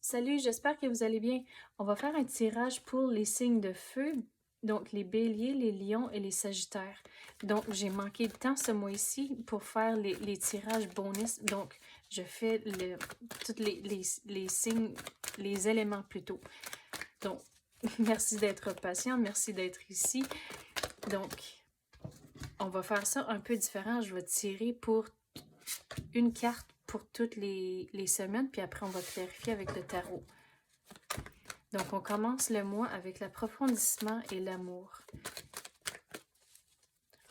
Salut, j'espère que vous allez bien. On va faire un tirage pour les signes de feu, donc les béliers, les lions et les sagittaires. Donc, j'ai manqué de temps ce mois-ci pour faire les tirages bonus. Donc, je fais tous les signes, les éléments plutôt. Donc, merci d'être patient, merci d'être ici. Donc, on va faire ça un peu différent. Je vais tirer pour une carte pour toutes les semaines, puis après, on va clarifier avec le tarot. Donc, on commence le mois avec l'approfondissement et l'amour.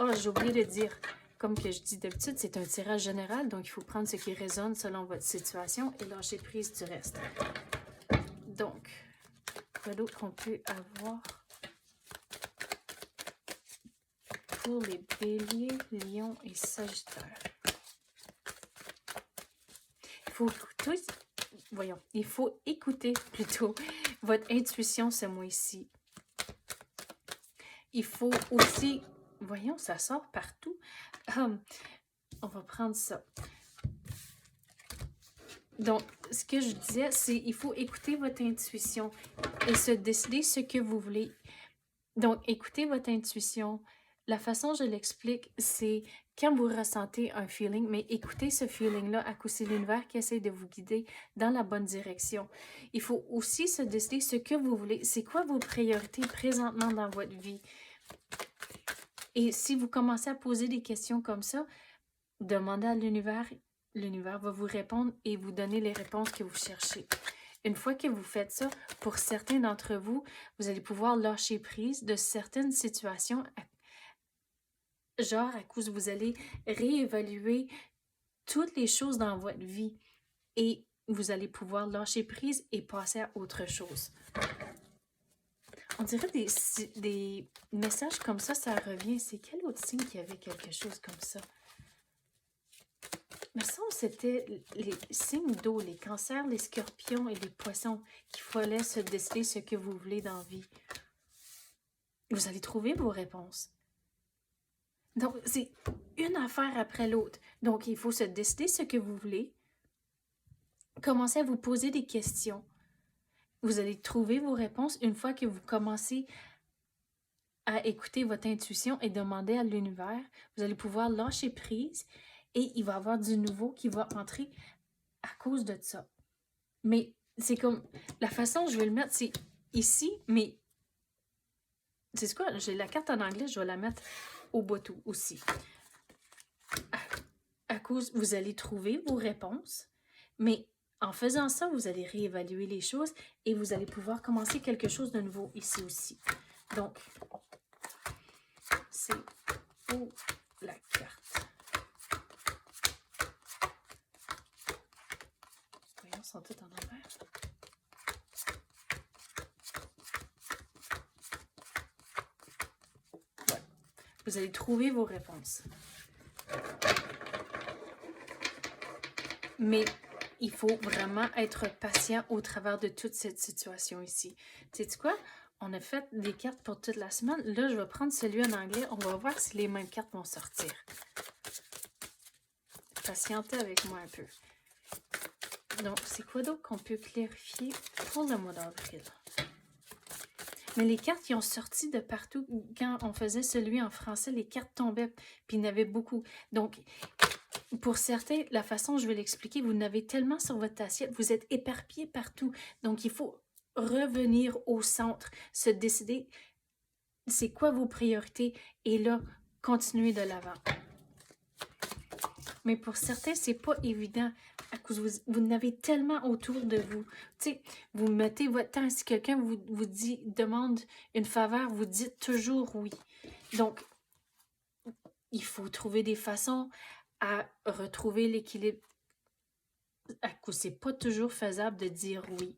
Oh, j'ai oublié de dire, comme que je dis d'habitude, c'est un tirage général, donc il faut prendre ce qui résonne selon votre situation et lâcher prise du reste. Donc, quoi d'autre qu'on peut avoir pour les béliers, lions et sagittaires? Il faut écouter plutôt votre intuition ce mois-ci. Il faut aussi... Voyons, ça sort partout. On va prendre ça. Donc, ce que je disais, c'est il faut écouter votre intuition et se décider ce que vous voulez. Donc, écoutez votre intuition. La façon dont je l'explique, c'est quand vous ressentez un feeling, mais écoutez ce feeling-là, à coup c'est l'univers qui essaie de vous guider dans la bonne direction. Il faut aussi se décider ce que vous voulez. C'est quoi vos priorités présentement dans votre vie? Et si vous commencez à poser des questions comme ça, demandez à l'univers. L'univers va vous répondre et vous donner les réponses que vous cherchez. Une fois que vous faites ça, pour certains d'entre vous, vous allez pouvoir lâcher prise de certaines situations, genre à cause vous allez réévaluer toutes les choses dans votre vie et vous allez pouvoir lâcher prise et passer à autre chose. On dirait des messages comme ça revient. C'est quel autre signe qui avait quelque chose comme ça? Il me semble que c'était les signes d'eau, les cancers, les scorpions et les poissons qu'il fallait se décider ce que vous voulez dans la vie. Vous allez trouver vos réponses. Donc, c'est une affaire après l'autre. Donc, il faut se décider ce que vous voulez. Commencez à vous poser des questions. Vous allez trouver vos réponses une fois que vous commencez à écouter votre intuition et demander à l'univers. Vous allez pouvoir lâcher prise et il va y avoir du nouveau qui va entrer à cause de ça. Mais c'est comme, la façon dont je vais le mettre, c'est ici, mais c'est quoi? J'ai la carte en anglais, je vais la mettre au bout aussi. À cause, vous allez trouver vos réponses, mais en faisant ça, vous allez réévaluer les choses et vous allez pouvoir commencer quelque chose de nouveau ici aussi. Donc, c'est où la carte? Voyons, ils sont toutes en envers. Voilà. Vous allez trouver vos réponses. Mais il faut vraiment être patient au travers de toute cette situation ici. Tu sais quoi? On a fait des cartes pour toute la semaine. Là, je vais prendre celui en anglais. On va voir si les mêmes cartes vont sortir. Patientez avec moi un peu. Donc, c'est quoi d'autre qu'on peut clarifier pour le mois d'avril? Mais les cartes qui ont sorti de partout, quand on faisait celui en français, les cartes tombaient, puis il y en avait beaucoup. Donc, pour certains, la façon dont je vais l'expliquer, vous n'avez tellement sur votre assiette, vous êtes éparpillés partout. Donc, il faut revenir au centre, se décider c'est quoi vos priorités et là, continuer de l'avant. Mais pour certains, c'est pas évident à cause vous n'avez tellement autour de vous. Tu sais, vous mettez votre temps. Si quelqu'un vous demande une faveur, vous dites toujours oui. Donc, il faut trouver des façons à retrouver l'équilibre. À cause c'est pas toujours faisable de dire oui.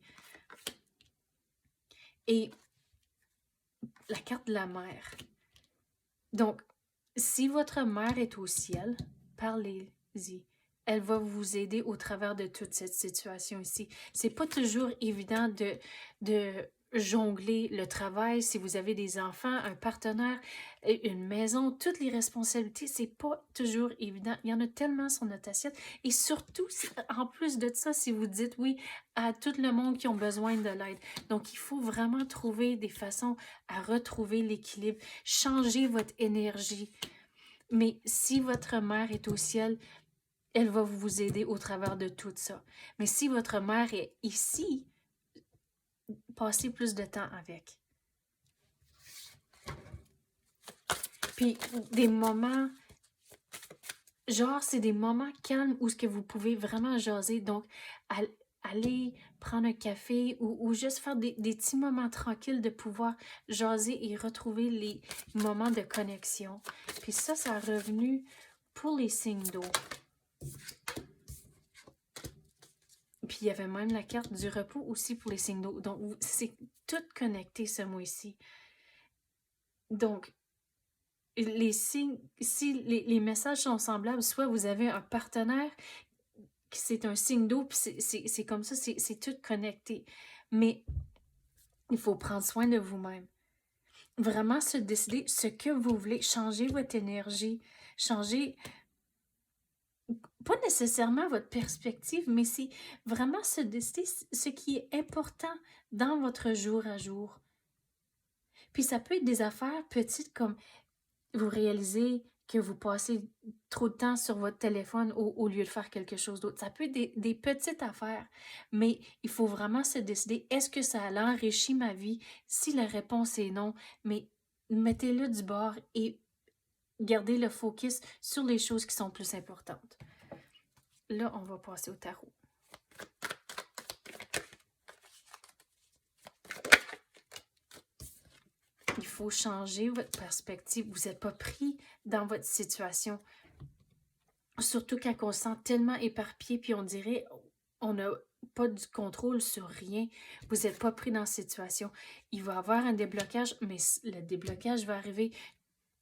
Et la carte de la mère. Donc, si votre mère est au ciel, parlez-y. Elle va vous aider au travers de toute cette situation ici. C'est pas toujours évident de jongler le travail, si vous avez des enfants, un partenaire, une maison, toutes les responsabilités, c'est pas toujours évident. Il y en a tellement sur notre assiette. Et surtout, en plus de ça, si vous dites oui à tout le monde qui ont besoin de l'aide. Donc, il faut vraiment trouver des façons à retrouver l'équilibre, changer votre énergie. Mais si votre mère est au ciel, elle va vous aider au travers de tout ça. Mais si votre mère est ici, passez plus de temps avec. Puis des moments, genre c'est des moments calmes où ce que vous pouvez vraiment jaser. Donc, aller prendre un café ou juste faire des petits moments tranquilles de pouvoir jaser et retrouver les moments de connexion. Puis ça a revenu pour les signes d'eau. Puis il y avait même la carte du repos aussi pour les signes d'eau. Donc, c'est tout connecté ce mois-ci. Donc, les signes, si les messages sont semblables, soit vous avez un partenaire, c'est un signe d'eau, puis c'est comme ça, c'est tout connecté. Mais il faut prendre soin de vous-même. Vraiment se décider ce que vous voulez, changer votre énergie, changer pas nécessairement votre perspective, mais c'est vraiment se décider ce qui est important dans votre jour à jour. Puis ça peut être des affaires petites comme vous réalisez que vous passez trop de temps sur votre téléphone au lieu de faire quelque chose d'autre. Ça peut être des petites affaires, mais il faut vraiment se décider, est-ce que ça a enrichi ma vie? Si la réponse est non, mais mettez-le du bord et gardez le focus sur les choses qui sont plus importantes. Là, on va passer au tarot. Il faut changer votre perspective. Vous n'êtes pas pris dans votre situation. Surtout quand on se sent tellement éparpillé, puis on dirait on n'a pas du contrôle sur rien. Vous n'êtes pas pris dans la situation. Il va y avoir un déblocage, mais le déblocage va arriver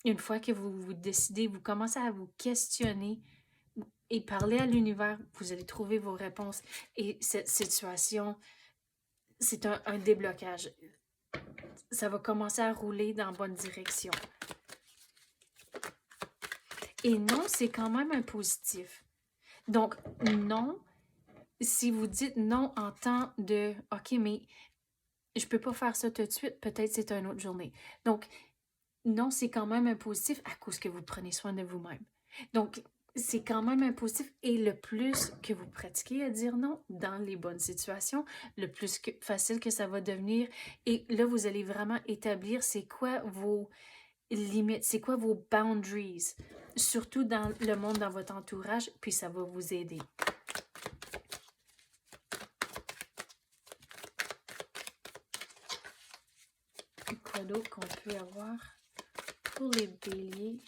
une fois que vous vous décidez, vous commencez à vous questionner et parler à l'univers, vous allez trouver vos réponses. Et cette situation, c'est un déblocage. Ça va commencer à rouler dans la bonne direction. Et non, c'est quand même un positif. Donc, non, si vous dites non en temps de « OK, mais je peux pas faire ça tout de suite, peut-être c'est une autre journée. » Donc, non, c'est quand même un positif à cause que vous prenez soin de vous-même. Donc, c'est quand même un positif. Et le plus que vous pratiquez à dire non dans les bonnes situations, le plus facile que ça va devenir. Et là, vous allez vraiment établir c'est quoi vos limites, c'est quoi vos boundaries, surtout dans le monde, dans votre entourage, puis ça va vous aider. Quoi d'autre qu'on peut avoir pour les béliers,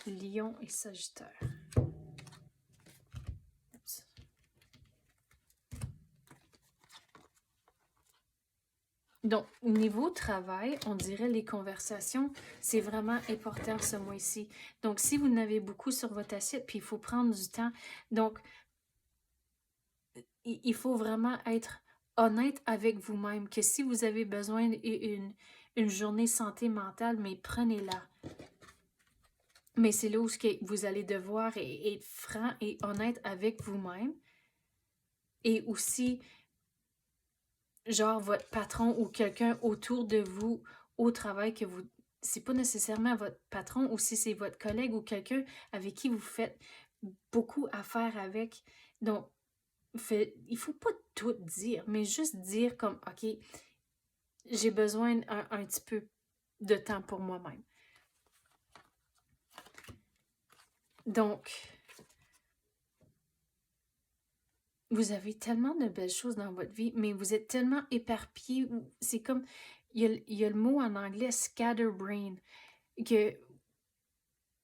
lion et sagittaire? Donc, niveau travail, on dirait les conversations, c'est vraiment important ce mois-ci. Donc, si vous en avez beaucoup sur votre assiette, puis il faut prendre du temps. Donc, il faut vraiment être honnête avec vous-même, que si vous avez besoin d'une journée santé mentale, mais prenez-la. Mais c'est là où vous allez devoir être franc et honnête avec vous-même. Et aussi, genre votre patron ou quelqu'un autour de vous au travail que vous... C'est pas nécessairement votre patron ou si c'est votre collègue ou quelqu'un avec qui vous faites beaucoup affaire avec. Donc, il faut pas tout dire, mais juste dire comme, OK, j'ai besoin un petit peu de temps pour moi-même. Donc, vous avez tellement de belles choses dans votre vie, mais vous êtes tellement éparpillés. C'est comme, il y a le mot en anglais scatterbrain, que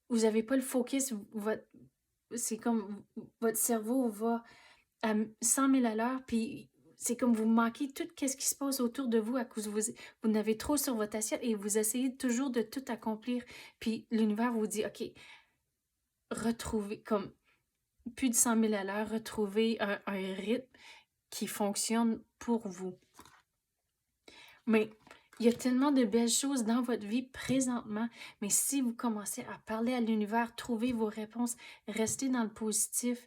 vous n'avez pas le focus. C'est comme votre cerveau va à 100 000 à l'heure, puis c'est comme vous manquez tout ce qui se passe autour de vous à cause vous n'avez trop sur votre assiette et vous essayez toujours de tout accomplir. Puis l'univers vous dit, OK, retrouvez comme plus de 100 000 à l'heure, retrouvez un rythme qui fonctionne pour vous. Mais il y a tellement de belles choses dans votre vie présentement, mais si vous commencez à parler à l'univers, trouver vos réponses, rester dans le positif,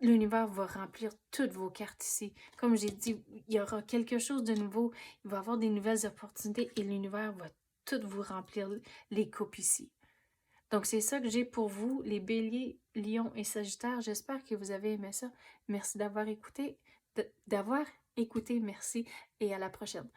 l'univers va remplir toutes vos cartes ici. Comme j'ai dit, il y aura quelque chose de nouveau, il va y avoir des nouvelles opportunités et l'univers va tout vous remplir les coupes ici. Donc, c'est ça que j'ai pour vous, les béliers, lions et sagittaires. J'espère que vous avez aimé ça. Merci d'avoir écouté, merci et à la prochaine.